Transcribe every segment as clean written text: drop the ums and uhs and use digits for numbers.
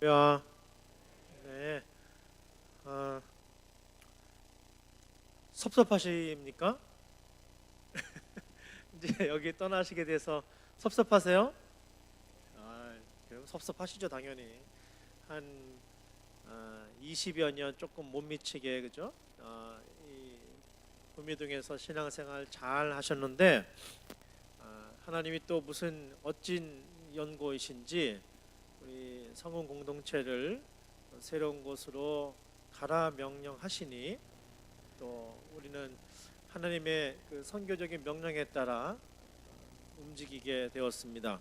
야, 네, 아, 섭섭하십니까? 이제 여기 떠나시게 돼서 섭섭하세요? 그럼 섭섭하시죠, 당연히. 한 20여 년 조금 못 미치게, 그죠? 이 구미동에서 신앙생활 잘 하셨는데, 하나님이 또 무슨 어찐 연고이신지 우리 성은 공동체를 새로운 곳으로 가라 명령하시니, 또 우리는 하나님의 그 선교적인 명령에 따라 움직이게 되었습니다.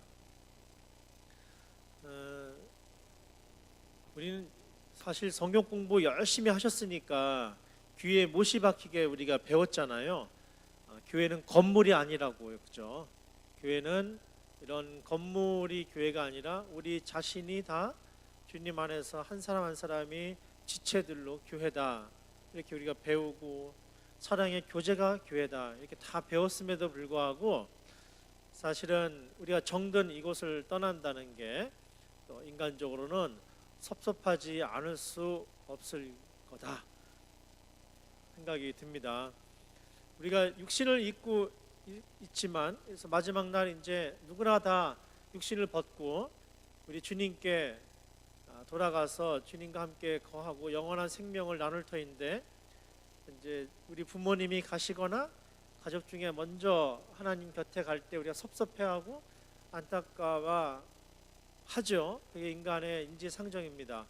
우리는 사실 성경 공부 열심히 하셨으니까 귀에 못이 박히게 우리가 배웠잖아요. 교회는 건물이 아니라고요, 그죠? 교회는 이런 건물이 교회가 아니라 우리 자신이 다 주님 안에서 한 사람 한 사람이 지체들로 교회다, 이렇게 우리가 배우고, 사랑의 교제가 교회다, 이렇게 다 배웠음에도 불구하고 사실은 우리가 정든 이곳을 떠난다는 게 또 인간적으로는 섭섭하지 않을 수 없을 거다 생각이 듭니다. 우리가 육신을 입고 있지만, 그래서 마지막 날 이제 누구나 다 육신을 벗고 우리 주님께 돌아가서 주님과 함께 거하고 영원한 생명을 나눌 터인데, 이제 우리 부모님이 가시거나 가족 중에 먼저 하나님 곁에 갈 때 우리가 섭섭해하고 안타까워 하죠. 그게 인간의 인지상정입니다.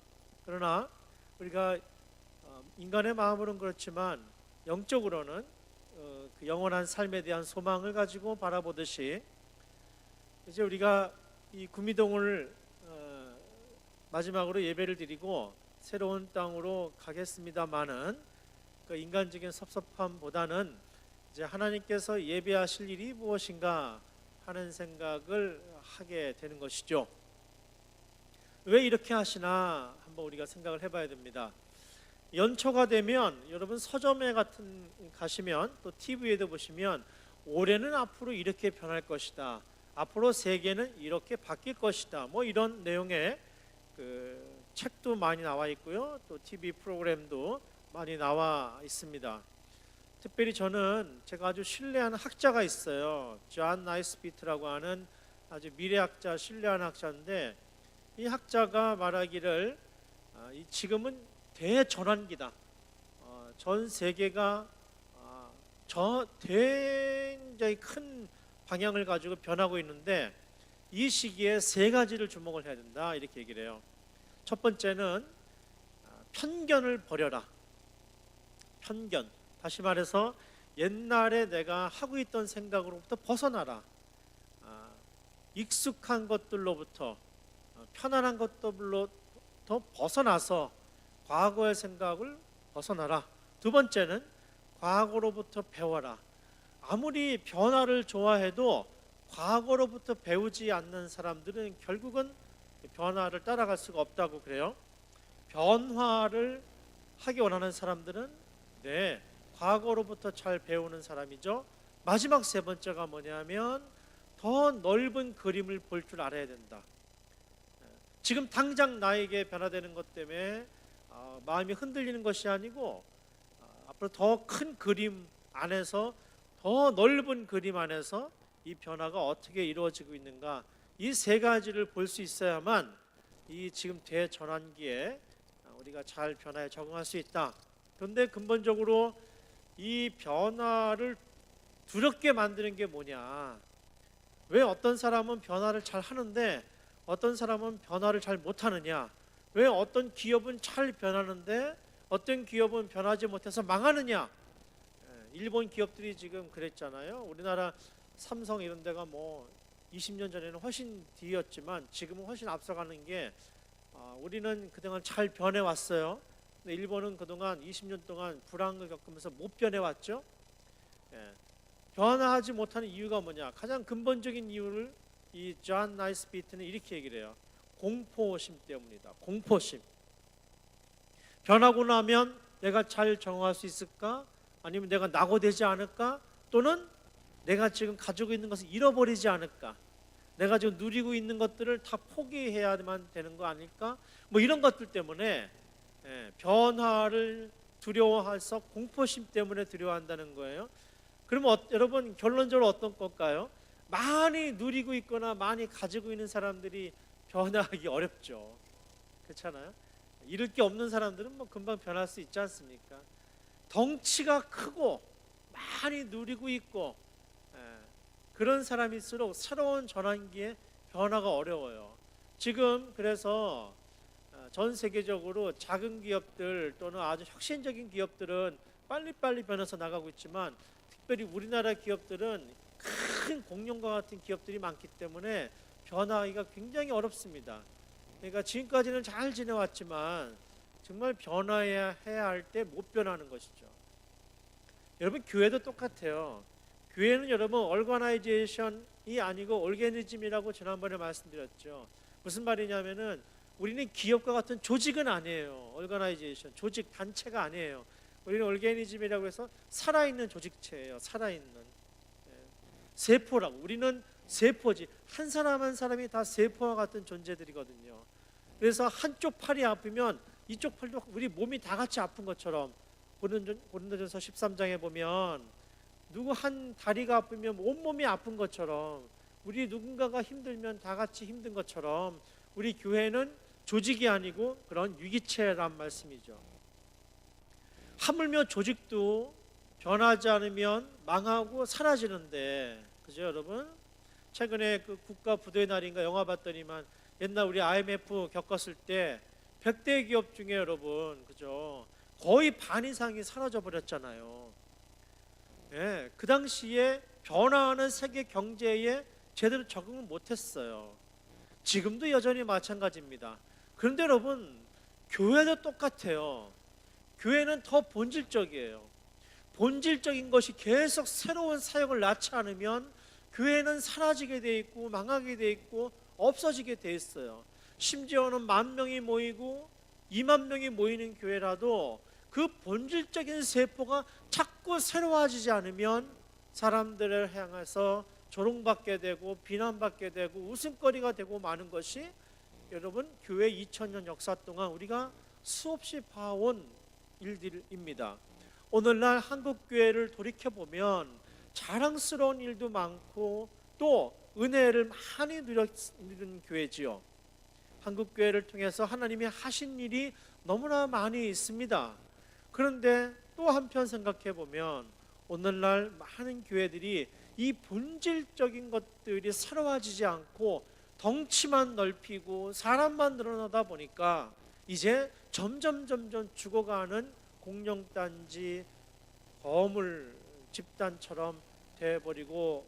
그러나 우리가 인간의 마음으로는 그렇지만 영적으로는 그 영원한 삶에 대한 소망을 가지고 바라보듯이, 이제 우리가 이 구미동을 마지막으로 예배를 드리고 새로운 땅으로 가겠습니다마는, 그 인간적인 섭섭함보다는 이제 하나님께서 예배하실 일이 무엇인가 하는 생각을 하게 되는 것이죠. 왜 이렇게 하시나 한번 우리가 생각을 해봐야 됩니다. 연초가 되면 여러분 서점에 같은 가시면, 또 TV에도 보시면 올해는 앞으로 이렇게 변할 것이다, 앞으로 세계는 이렇게 바뀔 것이다, 뭐 이런 내용의 그 책도 많이 나와 있고요, 또 TV 프로그램도 많이 나와 있습니다. 특별히 저는 제가 아주 신뢰하는 학자가 있어요. 존 나이스비트라고 하는 아주 미래학자, 신뢰하는 학자인데, 이 학자가 말하기를 지금은 대전환기다. 전 세계가 굉장히 큰 방향을 가지고 변하고 있는데, 이 시기에 세 가지를 주목을 해야 된다, 이렇게 얘기를 해요. 첫 번째는 편견을 버려라. 편견, 다시 말해서 옛날에 내가 하고 있던 생각으로부터 벗어나라. 익숙한 것들로부터, 편안한 것들로부터 벗어나서 과거의 생각을 벗어나라. 두 번째는 과거로부터 배워라. 아무리 변화를 좋아해도 과거로부터 배우지 않는 사람들은 결국은 변화를 따라갈 수가 없다고 그래요. 변화를 하기 원하는 사람들은 과거로부터 잘 배우는 사람이죠. 마지막 세 번째가 뭐냐면 더 넓은 그림을 볼 줄 알아야 된다. 지금 당장 나에게 변화되는 것 때문에 마음이 흔들리는 것이 아니고, 앞으로 더 큰 그림 안에서, 더 넓은 그림 안에서 이 변화가 어떻게 이루어지고 있는가, 이 세 가지를 볼 수 있어야만 이 지금 대전환기에 우리가 잘 변화에 적응할 수 있다. 그런데 근본적으로 이 변화를 두렵게 만드는 게 뭐냐, 왜 어떤 사람은 변화를 잘 하는데 어떤 사람은 변화를 잘 못하느냐, 왜 어떤 기업은 잘 변하는데 어떤 기업은 변하지 못해서 망하느냐. 일본 기업들이 지금 그랬잖아요. 우리나라 삼성 이런 데가 뭐 20년 전에는 훨씬 뒤였지만 지금은 훨씬 앞서가는 게, 우리는 그동안 잘 변해왔어요. 근데 일본은 그동안 20년 동안 불황을 겪으면서 못 변해왔죠. 변화하지 못하는 이유가 뭐냐, 가장 근본적인 이유를 이 존 나이스비트는 이렇게 얘기를 해요. 공포심 때문이다. 공포심. 변하고 나면 내가 잘 정할 수 있을까? 아니면 내가 낙오되지 않을까? 또는 내가 지금 가지고 있는 것을 잃어버리지 않을까? 내가 지금 누리고 있는 것들을 다 포기해야만 되는 거 아닐까? 뭐 이런 것들 때문에 변화를 두려워해서 공포심 때문에 두려워한다는 거예요. 그러면 여러분 결론적으로 어떤 걸까요? 많이 누리고 있거나 많이 가지고 있는 사람들이 변화하기 어렵죠. 그렇잖아요. 잃을 게 없는 사람들은 뭐 금방 변할 수 있지 않습니까? 덩치가 크고 많이 누리고 있고 그런 사람일수록 새로운 전환기에 변화가 어려워요. 지금 그래서 전 세계적으로 작은 기업들 또는 아주 혁신적인 기업들은 빨리빨리 변해서 나가고 있지만 특별히 우리나라 기업들은 큰 공룡과 같은 기업들이 많기 때문에 변화하기가 굉장히 어렵습니다. 그러니까 지금까지는 잘 지내왔지만 정말 변화해야 할 때 못 변하는 것이죠. 여러분 교회도 똑같아요. 교회는 여러분 얼거나이제이션이 아니고 올게니즘이라고 지난번에 말씀드렸죠. 무슨 말이냐면은 우리는 기업과 같은 조직은 아니에요. 얼거나이제이션, 조직, 단체가 아니에요. 우리는 올게니즘이라고 해서 살아있는 조직체예요. 살아있는 세포라고. 우리는 세포지. 한 사람 한 사람이 다 세포와 같은 존재들이거든요. 그래서 한쪽 팔이 아프면 이쪽 팔도 우리 몸이 다 같이 아픈 것처럼 고린도전서 13장에 보면 누구 한 다리가 아프면 온몸이 아픈 것처럼 우리 누군가가 힘들면 다 같이 힘든 것처럼 우리 교회는 조직이 아니고 그런 유기체란 말씀이죠. 하물며 조직도 변하지 않으면 망하고 사라지는데, 그죠 여러분? 최근에 그 국가 부도의 날인가 영화 봤더니만 옛날 우리 IMF 겪었을 때 100대 기업 중에 여러분, 그죠? 거의 반 이상이 사라져 버렸잖아요. 그 당시에 변화하는 세계 경제에 제대로 적응을 못했어요. 지금도 여전히 마찬가지입니다. 그런데 여러분, 교회도 똑같아요. 교회는 더 본질적이에요. 본질적인 것이 계속 새로운 사역을 낳지 않으면 교회는 사라지게 돼 있고 망하게 돼 있고 없어지게 돼 있어요. 심지어는 10,000명이 모이고 20,000명이 모이는 교회라도 그 본질적인 세포가 자꾸 새로워지지 않으면 사람들을 향해서 조롱받게 되고 비난받게 되고 웃음거리가 되고 마는 것이 여러분 교회 2000년 역사 동안 우리가 수없이 봐온 일들입니다. 오늘날 한국교회를 돌이켜보면 자랑스러운 일도 많고 또 은혜를 많이 누리는 교회지요. 한국교회를 통해서 하나님이 하신 일이 너무나 많이 있습니다. 그런데 또 한편 생각해 보면 오늘날 많은 교회들이 이 본질적인 것들이 새로워지지 않고 덩치만 넓히고 사람만 늘어나다 보니까 이제 점점 죽어가는 공룡단지 거물 집단처럼 되어버리고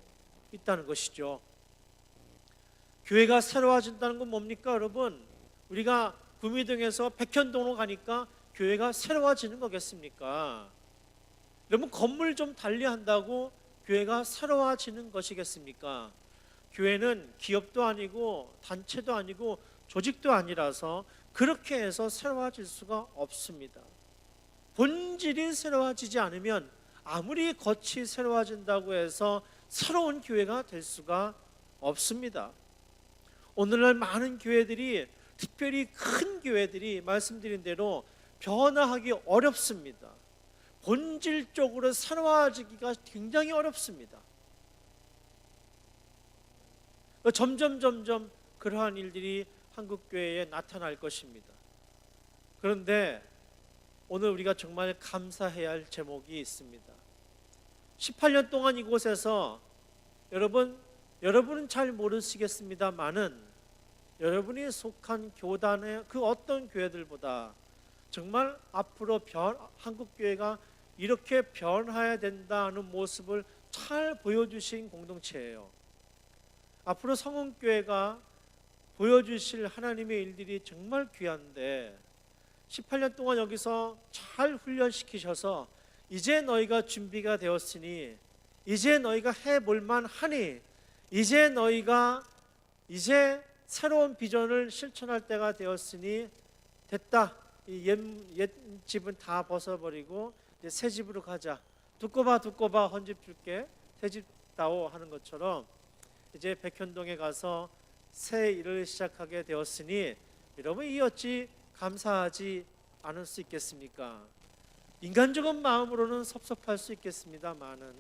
있다는 것이죠. 교회가 새로워진다는 건 뭡니까 여러분? 우리가 구미동에서 백현동으로 가니까 교회가 새로워지는 거겠습니까? 여러분 건물 좀 달리한다고 교회가 새로워지는 것이겠습니까? 교회는 기업도 아니고 단체도 아니고 조직도 아니라서 그렇게 해서 새로워질 수가 없습니다. 본질이 새로워지지 않으면 아무리 겉이 새로워진다고 해서 새로운 교회가 될 수가 없습니다. 오늘날 많은 교회들이 특별히 큰 교회들이 말씀드린 대로 변화하기 어렵습니다. 본질적으로 새로워지기가 굉장히 어렵습니다. 점점 그러한 일들이 한국교회에 나타날 것입니다. 그런데 오늘 우리가 정말 감사해야 할 제목이 있습니다. 18년 동안 이곳에서 여러분은 잘 모르시겠습니다만은 여러분이 속한 교단의 그 어떤 교회들보다 정말 앞으로 한국교회가 이렇게 변화해야 된다는 모습을 잘 보여주신 공동체예요. 앞으로 성원교회가 보여주실 하나님의 일들이 정말 귀한데 18년 동안 여기서 잘 훈련시키셔서 이제 너희가 준비가 되었으니 이제 너희가 해볼만 하니 이제 너희가 이제 새로운 비전을 실천할 때가 되었으니 됐다. 이 옛 집은 다 벗어버리고 이제 새 집으로 가자. 두꺼봐 헌집 줄게. 새 집 다오 하는 것처럼 이제 백현동에 가서 새 일을 시작하게 되었으니 여러분 이 어찌 감사하지 않을 수 있겠습니까? 인간적인 마음으로는 섭섭할 수 있겠습니다만은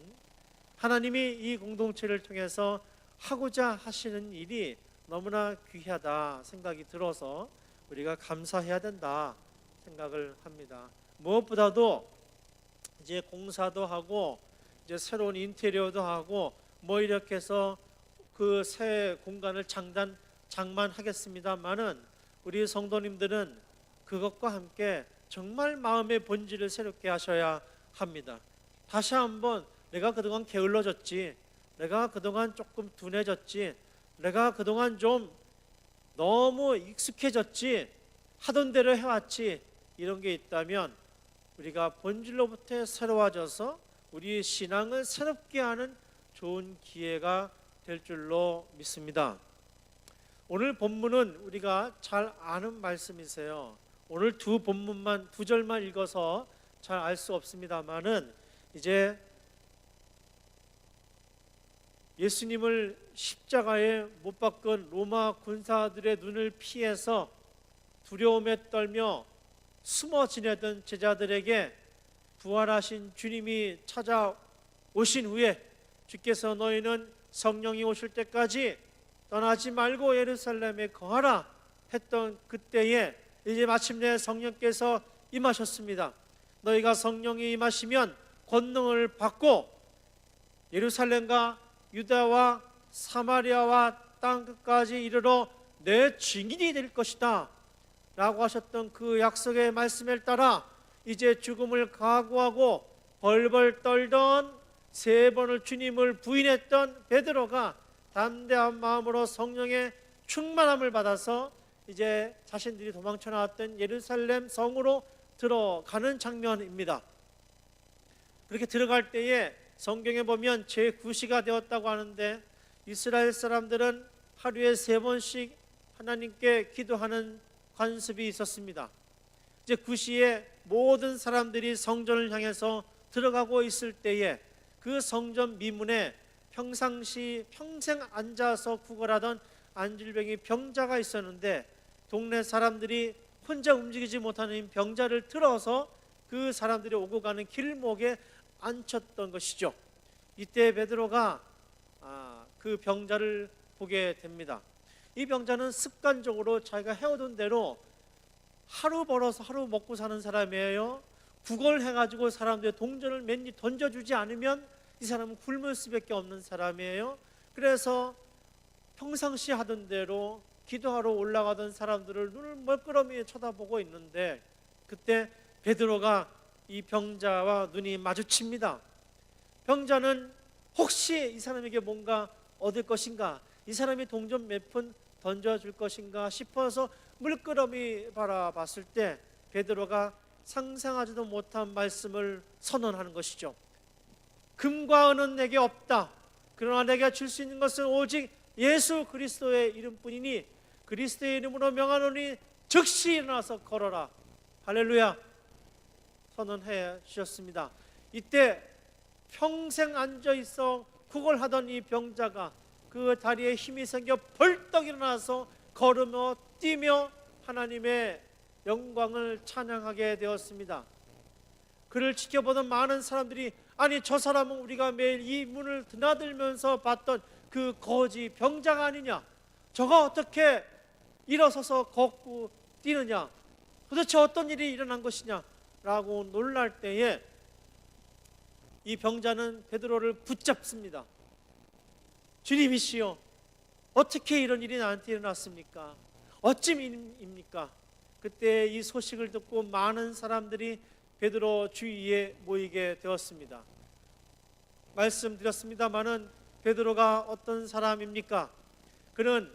하나님이 이 공동체를 통해서 하고자 하시는 일이 너무나 귀하다 생각이 들어서 우리가 감사해야 된다 생각을 합니다. 무엇보다도 이제 공사도 하고 이제 새로운 인테리어도 하고 뭐 이렇게 해서 그 새 공간을 장만하겠습니다만은 우리 성도님들은 그것과 함께 정말 마음의 본질을 새롭게 하셔야 합니다. 다시 한번 내가 그동안 게을러졌지, 내가 그동안 조금 둔해졌지, 내가 그동안 좀 너무 익숙해졌지, 하던 대로 해왔지, 이런 게 있다면 우리가 본질로부터 새로워져서 우리의 신앙을 새롭게 하는 좋은 기회가 될 줄로 믿습니다. 오늘 본문은 우리가 잘 아는 말씀이세요. 오늘 두 절만 읽어서 잘 알 수 없습니다만은 이제 예수님을 십자가에 못 박은 로마 군사들의 눈을 피해서 두려움에 떨며 숨어 지내던 제자들에게 부활하신 주님이 찾아오신 후에 주께서 너희는 성령이 오실 때까지 떠나지 말고 예루살렘에 거하라 했던 그때에 이제 마침내 성령께서 임하셨습니다. 너희가 성령이 임하시면 권능을 받고 예루살렘과 유다와 사마리아와 땅 끝까지 이르러 내 증인이 될 것이다 라고 하셨던 그 약속의 말씀에 따라 이제 죽음을 각오하고 벌벌 떨던 3번을 주님을 부인했던 베드로가 담대한 마음으로 성령의 충만함을 받아서 이제 자신들이 도망쳐 나왔던 예루살렘 성으로 들어가는 장면입니다. 그렇게 들어갈 때에 성경에 보면 제9시가 되었다고 하는데 이스라엘 사람들은 하루에 3번씩 하나님께 기도하는 관습이 있었습니다. 이제 9시에 모든 사람들이 성전을 향해서 들어가고 있을 때에 그 성전 미문에 평상시 평생 앉아서 구걸하던 안질병이 병자가 있었는데 동네 사람들이 혼자 움직이지 못하는 병자를 들어서 그 사람들이 오고 가는 길목에 앉혔던 것이죠. 이때 베드로가 그 병자를 보게 됩니다. 이 병자는 습관적으로 자기가 해오던 대로 하루 벌어서 하루 먹고 사는 사람이에요. 구걸해가지고 사람들의 동전을 맨 입 던져주지 않으면 이 사람은 굶을 수밖에 없는 사람이에요. 그래서 평상시 하던 대로 기도하러 올라가던 사람들을 눈을 멀끄러미 쳐다보고 있는데 그때 베드로가 이 병자와 눈이 마주칩니다. 병자는 혹시 이 사람에게 뭔가 얻을 것인가, 이 사람이 동전 몇 푼 던져줄 것인가 싶어서 물끄러미 바라봤을 때 베드로가 상상하지도 못한 말씀을 선언하는 것이죠. 금과 은은 내게 없다. 그러나 내가 줄 수 있는 것은 오직 예수 그리스도의 이름뿐이니 그리스도의 이름으로 명하노니 즉시 일어나서 걸어라. 할렐루야. 선언해 주셨습니다. 이때 평생 앉아있어 구걸하던 이 병자가 그 다리에 힘이 생겨 벌떡 일어나서 걸으며 뛰며 하나님의 영광을 찬양하게 되었습니다. 그를 지켜보던 많은 사람들이 아니 저 사람은 우리가 매일 이 문을 드나들면서 봤던 그 거지 병자가 아니냐, 저가 어떻게 일어서서 걷고 뛰느냐, 도대체 어떤 일이 일어난 것이냐 라고 놀랄 때에 이 병자는 베드로를 붙잡습니다. 주님이시여, 어떻게 이런 일이 나한테 일어났습니까? 어찌입니까? 그때 이 소식을 듣고 많은 사람들이 베드로 주위에 모이게 되었습니다. 말씀드렸습니다마는 베드로가 어떤 사람입니까? 그는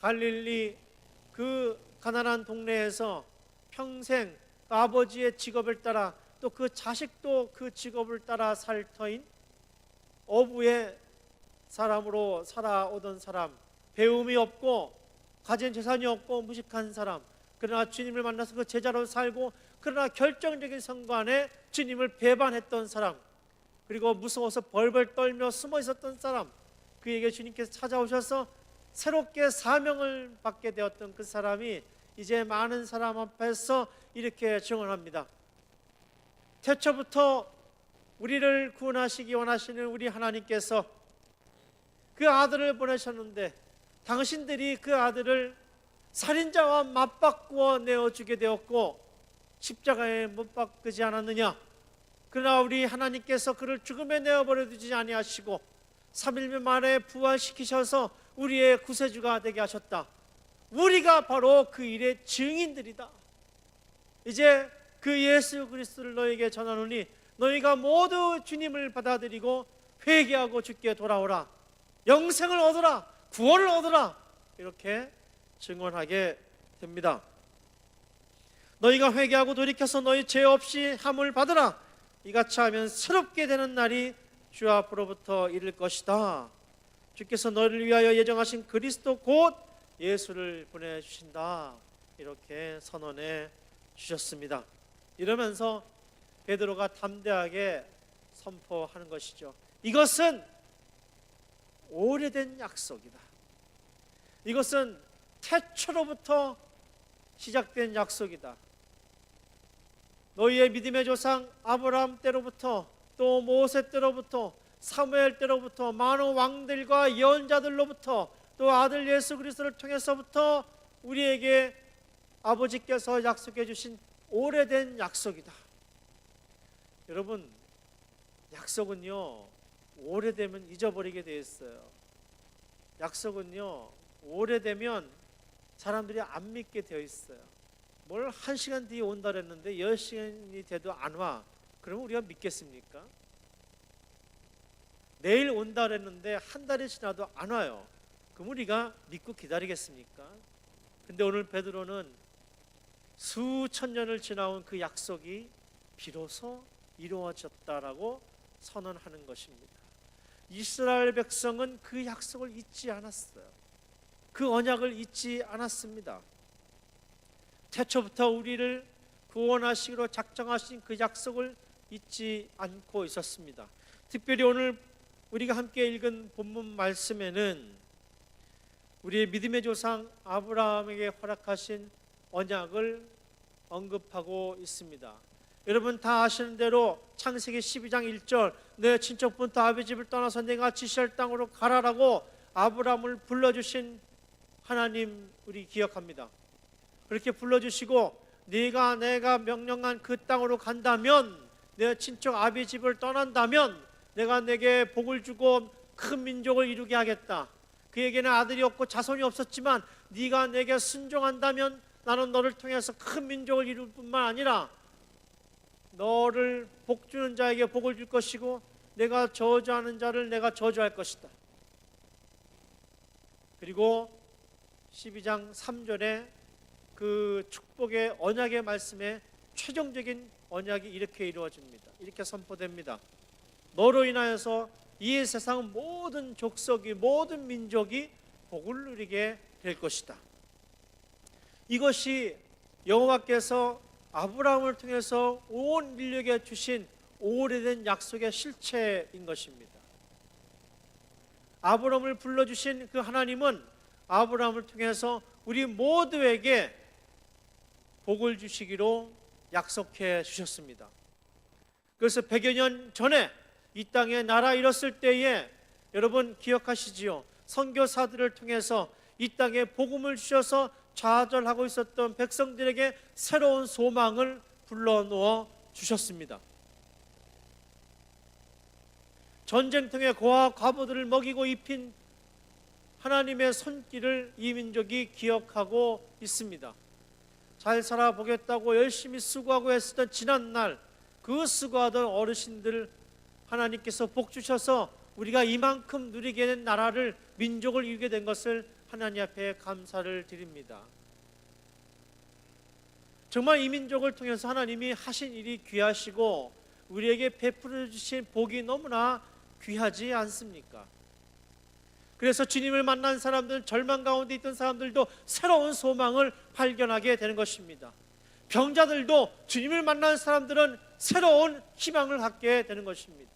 갈릴리 그 가난한 동네에서 평생 아버지의 직업을 따라 또 그 자식도 그 직업을 따라 살 터인 어부의 사람으로 살아오던 사람, 배움이 없고 가진 재산이 없고 무식한 사람, 그러나 주님을 만나서 그 제자로 살고 그러나 결정적인 순간에 주님을 배반했던 사람, 그리고 무서워서 벌벌 떨며 숨어 있었던 사람, 그에게 주님께서 찾아오셔서 새롭게 사명을 받게 되었던 그 사람이 이제 많은 사람 앞에서 이렇게 증언합니다. 태초부터 우리를 구원하시기 원하시는 우리 하나님께서 그 아들을 보내셨는데 당신들이 그 아들을 살인자와 맞바꾸어 내어주게 되었고 십자가에 못 박히지 않았느냐? 그러나 우리 하나님께서 그를 죽음에 내어버려 두지 아니하시고 3일 만에 부활시키셔서 우리의 구세주가 되게 하셨다. 우리가 바로 그 일의 증인들이다. 이제 그 예수 그리스도를 너에게 전하노니 너희가 모두 주님을 받아들이고 회개하고 주께 돌아오라. 영생을 얻어라. 구원을 얻어라. 이렇게 증언하게 됩니다. 너희가 회개하고 돌이켜서 너희 죄 없이 함을 받으라. 이같이 하면 새롭게 되는 날이 주 앞으로부터 이를 것이다. 주께서 너희를 위하여 예정하신 그리스도 곧 예수를 보내주신다. 이렇게 선언해 주셨습니다. 이러면서 베드로가 담대하게 선포하는 것이죠. 이것은 오래된 약속이다. 이것은 태초로부터 시작된 약속이다. 너희의 믿음의 조상 아브라함 때로부터 또 모세 때로부터 사무엘 때로부터 많은 왕들과 예언자들로부터 또 아들 예수 그리스도를 통해서부터 우리에게 아버지께서 약속해 주신 오래된 약속이다. 여러분, 약속은요 오래되면 잊어버리게 되어 있어요. 약속은요 오래되면 사람들이 안 믿게 되어 있어요. 뭘 1시간 뒤에 온다 그랬는데 10시간이 돼도 안 와. 그러면 우리가 믿겠습니까? 내일 온다 그랬는데 한 달이 지나도 안 와요. 그럼 우리가 믿고 기다리겠습니까? 근데 오늘 베드로는 수천 년을 지나온 그 약속이 비로소 이루어졌다라고 선언하는 것입니다. 이스라엘 백성은 그 약속을 잊지 않았어요. 그 언약을 잊지 않았습니다. 태초부터 우리를 구원하시기로 작정하신 그 약속을 잊지 않고 있었습니다. 특별히 오늘 우리가 함께 읽은 본문 말씀에는 우리의 믿음의 조상 아브라함에게 허락하신 언약을 언급하고 있습니다. 여러분 다 아시는 대로 창세기 12장 1절 내 친척부터 아비 집을 떠나서 내가 지시할 땅으로 가라라고 아브라함을 불러주신 하나님 우리 기억합니다. 그렇게 불러주시고 내가 명령한 그 땅으로 간다면 내 친척 아비 집을 떠난다면 내가 내게 복을 주고 큰 민족을 이루게 하겠다. 그에게는 아들이 없고 자손이 없었지만 네가 내게 순종한다면 나는 너를 통해서 큰 민족을 이룰 뿐만 아니라 너를 복주는 자에게 복을 줄 것이고 내가 저주하는 자를 내가 저주할 것이다. 그리고 12장 3절에 그 축복의 언약의 말씀에 최종적인 언약이 이렇게 이루어집니다. 이렇게 선포됩니다. 너로 인하여서 이 세상 모든 족속이 모든 민족이 복을 누리게 될 것이다. 이것이 여호와께서 아브라함을 통해서 온 인류에게 주신 오래된 약속의 실체인 것입니다. 아브라함을 불러주신 그 하나님은 아브라함을 통해서 우리 모두에게 복을 주시기로 약속해 주셨습니다. 그래서 100여 년 전에 이 땅에 나라 잃었을 때에 여러분 기억하시지요? 선교사들을 통해서 이 땅에 복음을 주셔서 좌절하고 있었던 백성들에게 새로운 소망을 불러놓아 주셨습니다. 전쟁통에 고아 과부들을 먹이고 입힌 하나님의 손길을 이 민족이 기억하고 있습니다. 잘 살아보겠다고 열심히 수고하고 애쓰던 지난날 그 수고하던 어르신들 하나님께서 복 주셔서 우리가 이만큼 누리게 된 나라를 민족을 이루게 된 것을 하나님 앞에 감사를 드립니다. 정말 이 민족을 통해서 하나님이 하신 일이 귀하시고 우리에게 베풀어 주신 복이 너무나 귀하지 않습니까? 그래서 주님을 만난 사람들, 절망 가운데 있던 사람들도 새로운 소망을 발견하게 되는 것입니다. 병자들도 주님을 만난 사람들은 새로운 희망을 갖게 되는 것입니다.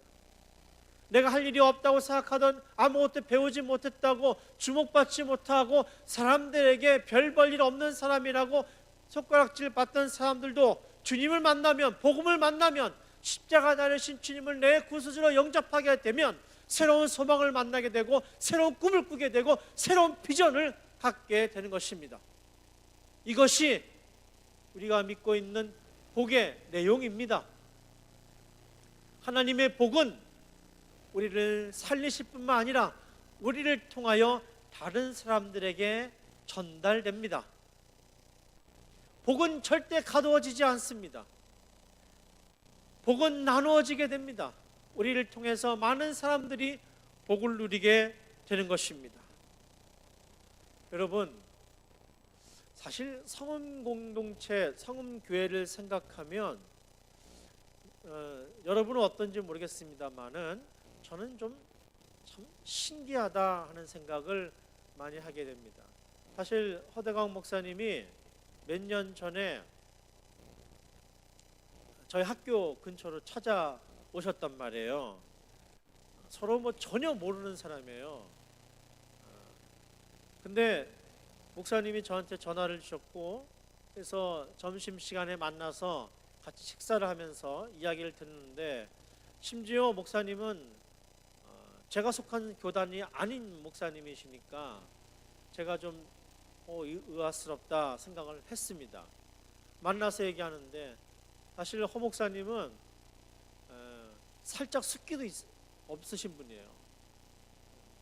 내가 할 일이 없다고 생각하던, 아무것도 배우지 못했다고 주목받지 못하고 사람들에게 별 볼 일 없는 사람이라고 손가락질 받던 사람들도 주님을 만나면, 복음을 만나면, 십자가 다르신 주님을 내 구주로 영접하게 되면 새로운 소망을 만나게 되고 새로운 꿈을 꾸게 되고 새로운 비전을 갖게 되는 것입니다. 이것이 우리가 믿고 있는 복의 내용입니다. 하나님의 복은 우리를 살리실 뿐만 아니라 우리를 통하여 다른 사람들에게 전달됩니다. 복은 절대 가두어지지 않습니다. 복은 나누어지게 됩니다. 우리를 통해서 많은 사람들이 복을 누리게 되는 것입니다. 여러분, 사실 성음 공동체, 성음 교회를 생각하면 여러분은 어떤지 모르겠습니다만은 저는 좀 참 신기하다 하는 생각을 많이 하게 됩니다. 사실 허대강 목사님이 몇 년 전에 저희 학교 근처로 찾아오셨단 말이에요. 서로 전혀 모르는 사람이에요. 근데 목사님이 저한테 전화를 주셨고, 그래서 점심시간에 만나서 같이 식사를 하면서 이야기를 듣는데, 심지어 목사님은 제가 속한 교단이 아닌 목사님이시니까 제가 좀 의아스럽다 생각을 했습니다. 만나서 얘기하는데 사실 허 목사님은 살짝 숫기도 없으신 분이에요.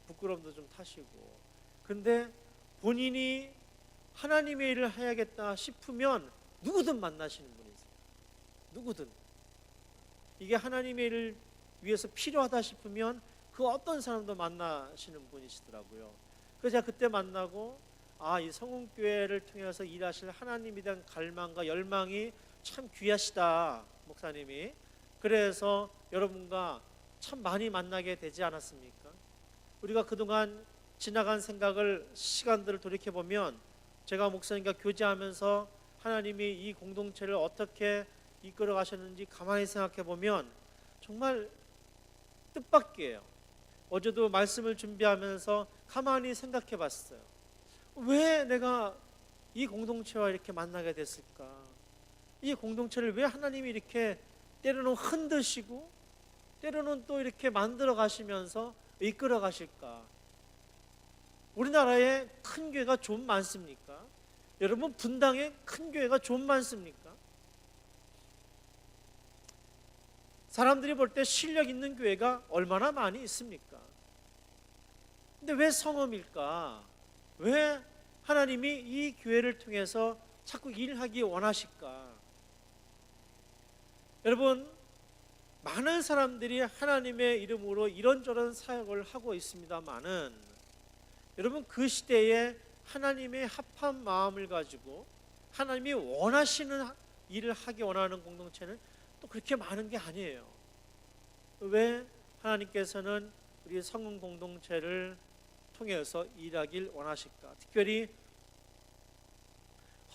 부끄럼도 좀 타시고. 근데 본인이 하나님의 일을 해야겠다 싶으면 누구든 만나시는 분이세요. 누구든. 이게 하나님의 일을 위해서 필요하다 싶으면 그 어떤 사람도 만나시는 분이시더라고요. 그래서 제가 그때 만나고, 이 성운교회를 통해서 일하실 하나님에 대한 갈망과 열망이 참 귀하시다, 목사님이. 그래서 여러분과 참 많이 만나게 되지 않았습니까? 우리가 그동안 지나간 생각을, 시간들을 돌이켜보면 제가 목사님과 교제하면서 하나님이 이 공동체를 어떻게 이끌어 가셨는지 가만히 생각해 보면 정말 뜻밖이에요. 어제도 말씀을 준비하면서 가만히 생각해 봤어요. 왜 내가 이 공동체와 이렇게 만나게 됐을까? 이 공동체를 왜 하나님이 이렇게 때로는 흔드시고 때로는 또 이렇게 만들어 가시면서 이끌어 가실까? 우리나라에 큰 교회가 좀 많습니까? 여러분, 분당에 큰 교회가 좀 많습니까? 사람들이 볼 때 실력 있는 교회가 얼마나 많이 있습니까? 근데 왜 성음일까? 왜 하나님이 이 교회를 통해서 자꾸 일하기 원하실까? 여러분, 많은 사람들이 하나님의 이름으로 이런저런 사역을 하고 있습니다만은, 여러분, 그 시대에 하나님의 합한 마음을 가지고 하나님이 원하시는 일을 하기 원하는 공동체는 또 그렇게 많은 게 아니에요. 왜 하나님께서는 우리 성은 공동체를 통해서 일하길 원하실까? 특별히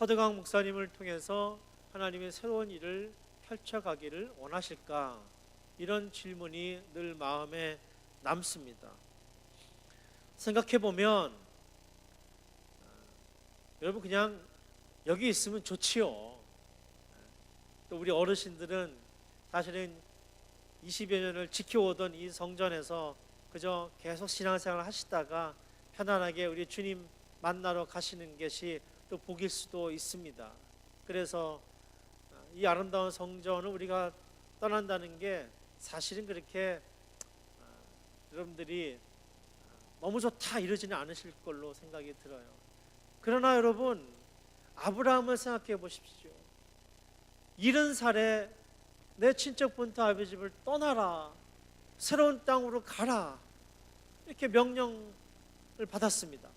허드강 목사님을 통해서 하나님의 새로운 일을 펼쳐가기를 원하실까? 이런 질문이 늘 마음에 남습니다. 생각해보면 여러분, 그냥 여기 있으면 좋지요. 또 우리 어르신들은 사실은 20여 년을 지켜오던 이 성전에서 그저 계속 신앙생활을 하시다가 편안하게 우리 주님 만나러 가시는 것이 또 복일 수도 있습니다. 그래서 이 아름다운 성전을 우리가 떠난다는 게 사실은 그렇게 여러분들이 너무 좋다 이러지는 않으실 걸로 생각이 들어요. 그러나 여러분, 아브라함을 생각해 보십시오. 70살에 내 친척부터 아버지 집을 떠나라, 새로운 땅으로 가라, 이렇게 명령을 받았습니다.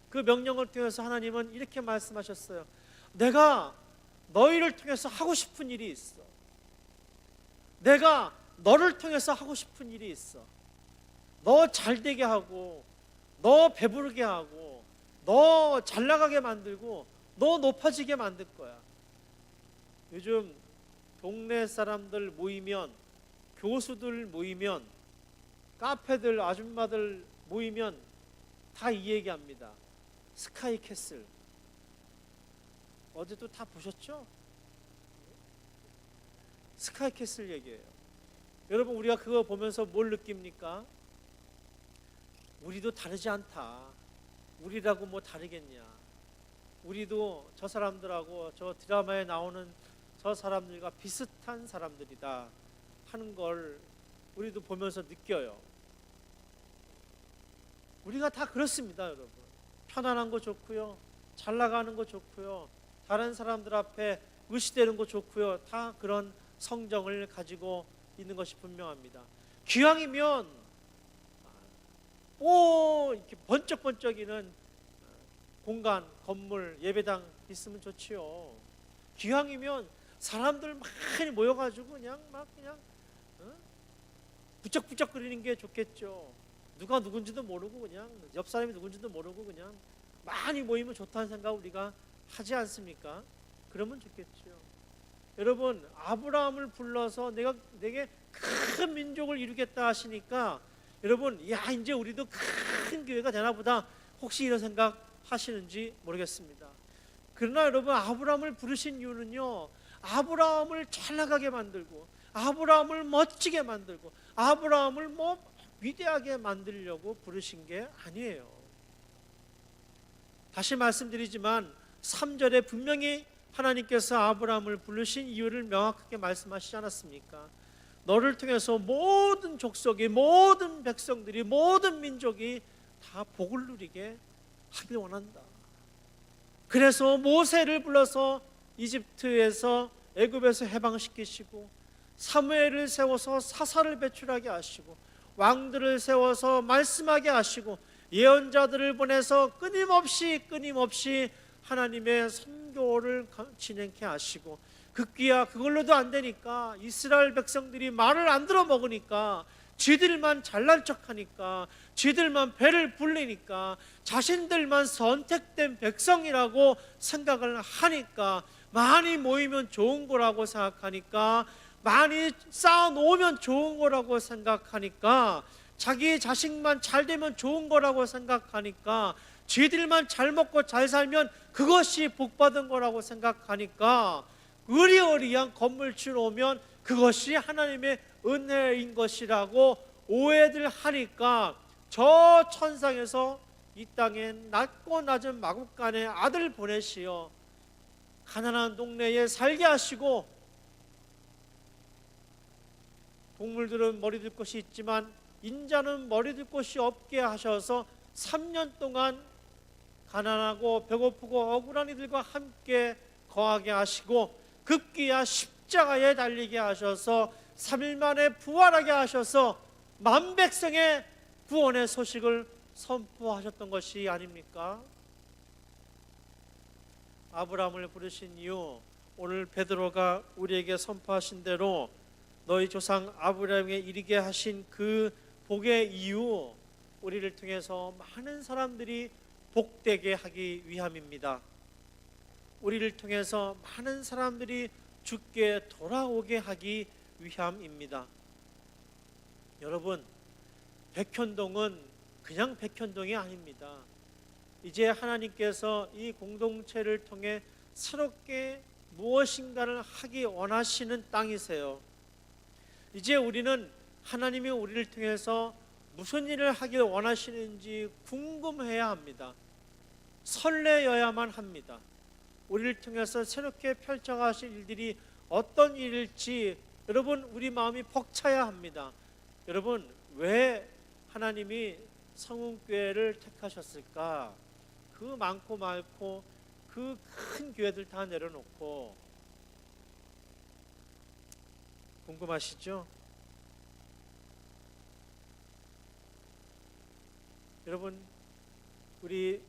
그 명령을 통해서 하나님은 이렇게 말씀하셨어요. 내가 너희를 통해서 하고 싶은 일이 있어. 내가 너를 통해서 하고 싶은 일이 있어. 너 잘되게 하고, 너 배부르게 하고, 너 잘나가게 만들고, 너 높아지게 만들 거야. 요즘 동네 사람들 모이면, 교수들 모이면 카페들 아줌마들 모이면 다 이 얘기합니다. 스카이 캐슬. 어제도 다 보셨죠? 스카이 캐슬 얘기예요. 여러분, 우리가 그거 보면서 뭘 느낍니까? 우리도 다르지 않다. 우리라고 뭐 다르겠냐. 우리도 저 사람들하고 저 드라마에 나오는 저 사람들과 비슷한 사람들이다 하는 걸 우리도 보면서 느껴요. 우리가 다 그렇습니다, 여러분. 편안한 거 좋고요, 잘 나가는 거 좋고요, 다른 사람들 앞에 의시되는 거 좋고요, 다 그런 성정을 가지고 있는 것이 분명합니다. 기왕이면 이렇게 번쩍번쩍이는 공간, 건물, 예배당 있으면 좋지요. 기왕이면 사람들 많이 모여가지고 그냥 부쩍부쩍거리는 게 좋겠죠. 누가 누군지도 모르고 그냥 옆 사람이 누군지도 모르고 그냥 많이 모이면 좋다는 생각 우리가 하지 않습니까? 그러면 좋겠죠. 여러분, 아브라함을 불러서 내게 큰 민족을 이루겠다 하시니까 여러분, 야, 이제 우리도 큰 교회가 되나 보다 혹시 이런 생각 하시는지 모르겠습니다. 그러나 여러분, 아브라함을 부르신 이유는요, 아브라함을 잘 나가게 만들고 아브라함을 멋지게 만들고 아브라함을 위대하게 만들려고 부르신 게 아니에요. 다시 말씀드리지만 3절에 분명히 하나님께서 아브라함을 부르신 이유를 명확하게 말씀하시지 않았습니까? 너를 통해서 모든 족속이, 모든 백성들이, 모든 민족이 다 복을 누리게 하길 원한다. 그래서 모세를 불러서 이집트에서, 애굽에서 해방시키시고, 사무엘을 세워서 사사를 배출하게 하시고, 왕들을 세워서 말씀하게 하시고, 예언자들을 보내서 끊임없이 하나님의 선교를 진행케 하시고, 그걸로도 안 되니까 이스라엘 백성들이 말을 안 들어 먹으니까, 쥐들만 잘난 척하니까, 쥐들만 배를 불리니까, 자신들만 선택된 백성이라고 생각을 하니까, 많이 모이면 좋은 거라고 생각하니까, 많이 쌓아놓으면 좋은 거라고 생각하니까, 자기 자식만 잘 되면 좋은 거라고 생각하니까, 쥐들만 잘 먹고 잘 살면 그것이 복받은 거라고 생각하니까, 의리의리한 건물줄 오면 그것이 하나님의 은혜인 것이라고 오해들 하니까, 저 천상에서 이 땅에 낮고 낮은 마국간에 아들 보내시어 가난한 동네에 살게 하시고, 동물들은 머리 들 곳이 있지만 인자는 머리 들 곳이 없게 하셔서 3년 동안 가난하고 배고프고 억울한 이들과 함께 거하게 하시고, 급기야 십자가에 달리게 하셔서 3일 만에 부활하게 하셔서 만백성의 구원의 소식을 선포하셨던 것이 아닙니까? 아브라함을 부르신 이유, 오늘 베드로가 우리에게 선포하신 대로 너희 조상 아브라함에게 이르게 하신 그 복의 이유, 우리를 통해서 많은 사람들이 복되게 하기 위함입니다. 우리를 통해서 많은 사람들이 주께 돌아오게 하기 위함입니다. 여러분, 백현동은 그냥 백현동이 아닙니다. 이제 하나님께서 이 공동체를 통해 새롭게 무엇인가를 하기 원하시는 땅이세요. 이제 우리는 하나님이 우리를 통해서 무슨 일을 하길 원하시는지 궁금해야 합니다. 설레여야만 합니다. 우리를 통해서 새롭게 펼쳐가실 일들이 어떤 일일지 여러분, 우리 마음이 벅차야 합니다. 여러분, 왜 하나님이 성운교회를 택하셨을까? 그 많고 많고 그 큰 교회들 다 내려놓고, 궁금하시죠? 여러분, 우리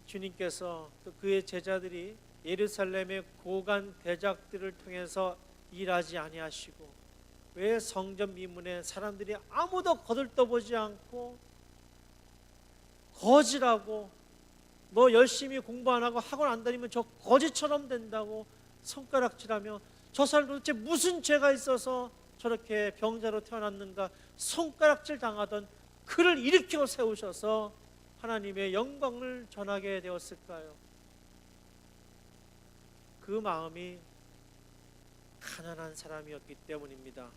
주님께서 또 그의 제자들이 예루살렘의 고관 대작들을 통해서 일하지 아니하시고, 왜 성전 미문에 사람들이 아무도 거들떠보지 않고 거지라고, 너 열심히 공부 안 하고 학원 안 다니면 저 거지처럼 된다고 손가락질하며, 저 사람 도대체 무슨 죄가 있어서 저렇게 병자로 태어났는가 손가락질 당하던 그를 일으켜 세우셔서 하나님의 영광을 전하게 되었을까요? 그 마음이 가난한 사람이었기 때문입니다.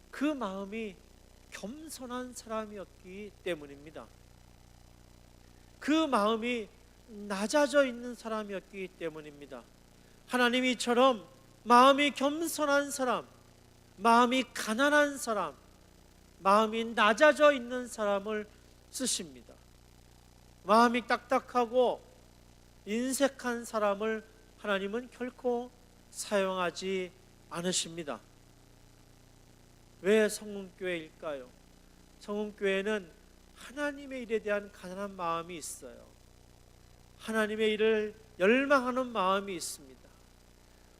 그 마음이 겸손한 사람이었기 때문입니다. 그 마음이 낮아져 있는 사람이었기 때문입니다. 하나님이 이처럼 마음이 겸손한 사람, 마음이 가난한 사람, 마음이 낮아져 있는 사람을 쓰십니다. 마음이 딱딱하고 인색한 사람을 하나님은 결코 사용하지 않으십니다. 왜 성문교회일까요? 성문교회는 하나님의 일에 대한 가난한 마음이 있어요. 하나님의 일을 열망하는 마음이 있습니다.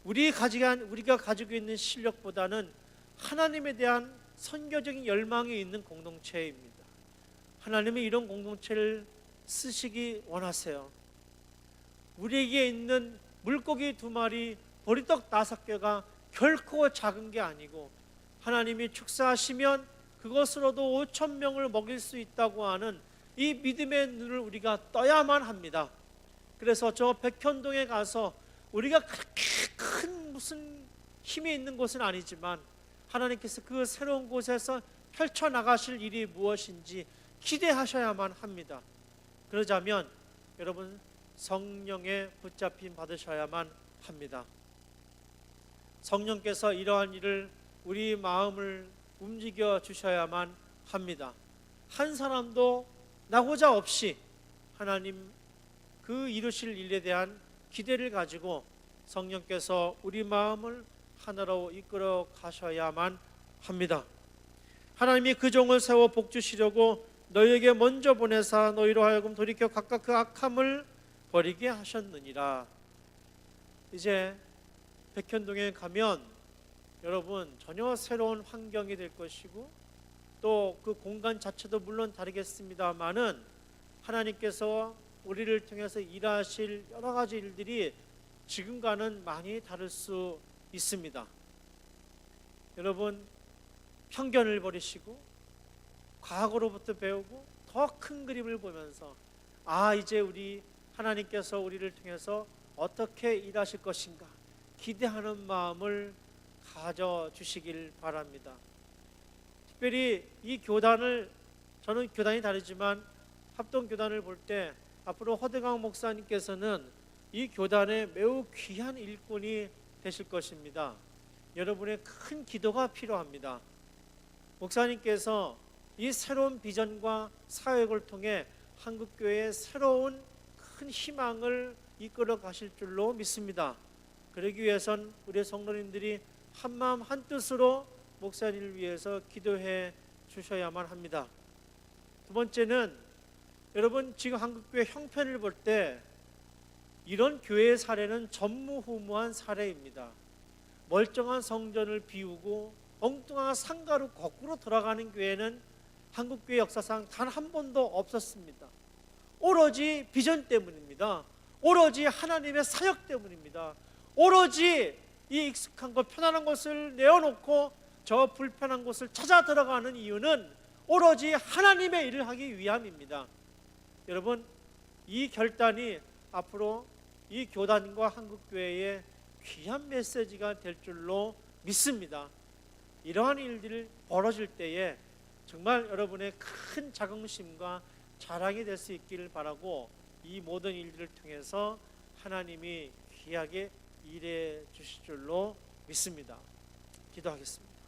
우리가 가지고 있는 실력보다는 하나님에 대한 선교적인 열망이 있는 공동체입니다. 하나님은 이런 공동체를 쓰시기 원하세요. 우리에게 있는 물고기 2마리, 보리떡 5개가 결코 작은 게 아니고 하나님이 축사하시면 그것으로도 5,000명을 먹일 수 있다고 하는 이 믿음의 눈을 우리가 떠야만 합니다. 그래서 저 백현동에 가서 우리가 그렇게 큰 무슨 힘이 있는 곳은 아니지만 하나님께서 그 새로운 곳에서 펼쳐나가실 일이 무엇인지 기대하셔야만 합니다. 그러자면 여러분 성령에 붙잡힘 받으셔야만 합니다. 성령께서 이러한 일을 우리 마음을 움직여 주셔야만 합니다. 한 사람도 나고자 없이 하나님 그 이루실 일에 대한 기대를 가지고 성령께서 우리 마음을 하나로 이끌어 가셔야만 합니다. 하나님이 그 종을 세워 복 주시려고 너희에게 먼저 보내사 너희로 하여금 돌이켜 각각 그 악함을 버리게 하셨느니라. 이제 백현동에 가면 여러분 전혀 새로운 환경이 될 것이고 또 그 공간 자체도 물론 다르겠습니다마는 하나님께서 우리를 통해서 일하실 여러 가지 일들이 지금과는 많이 다를 수 있습니다. 여러분 편견을 버리시고 과거로부터 배우고 더 큰 그림을 보면서 이제 우리 하나님께서 우리를 통해서 어떻게 일하실 것인가 기대하는 마음을 가져주시길 바랍니다. 특별히 이 교단을 저는 교단이 다르지만 합동교단을 볼 때 앞으로 허대강 목사님께서는 이 교단의 매우 귀한 일꾼이 되실 것입니다. 여러분의 큰 기도가 필요합니다. 목사님께서 이 새로운 비전과 사역을 통해 한국교회의 새로운 큰 희망을 이끌어 가실 줄로 믿습니다. 그러기 위해선 우리 성도님들이 한마음 한뜻으로 목사님을 위해서 기도해 주셔야만 합니다. 두 번째는 여러분 지금 한국교회 형편을 볼 때 이런 교회의 사례는 전무후무한 사례입니다. 멀쩡한 성전을 비우고 엉뚱한 상가로 거꾸로 돌아가는 교회는 한국교회 역사상 단 한 번도 없었습니다. 오로지 비전 때문입니다. 오로지 하나님의 사역 때문입니다. 오로지 이 익숙한 것 편안한 것을 내어놓고 저 불편한 곳을 찾아 들어가는 이유는 오로지 하나님의 일을 하기 위함입니다. 여러분 이 결단이 앞으로 이 교단과 한국교회의 귀한 메시지가 될 줄로 믿습니다. 이러한 일들이 벌어질 때에 정말 여러분의 큰 자긍심과 자랑이 될 수 있기를 바라고 이 모든 일들을 통해서 하나님이 귀하게 일해 주실 줄로 믿습니다. 기도하겠습니다.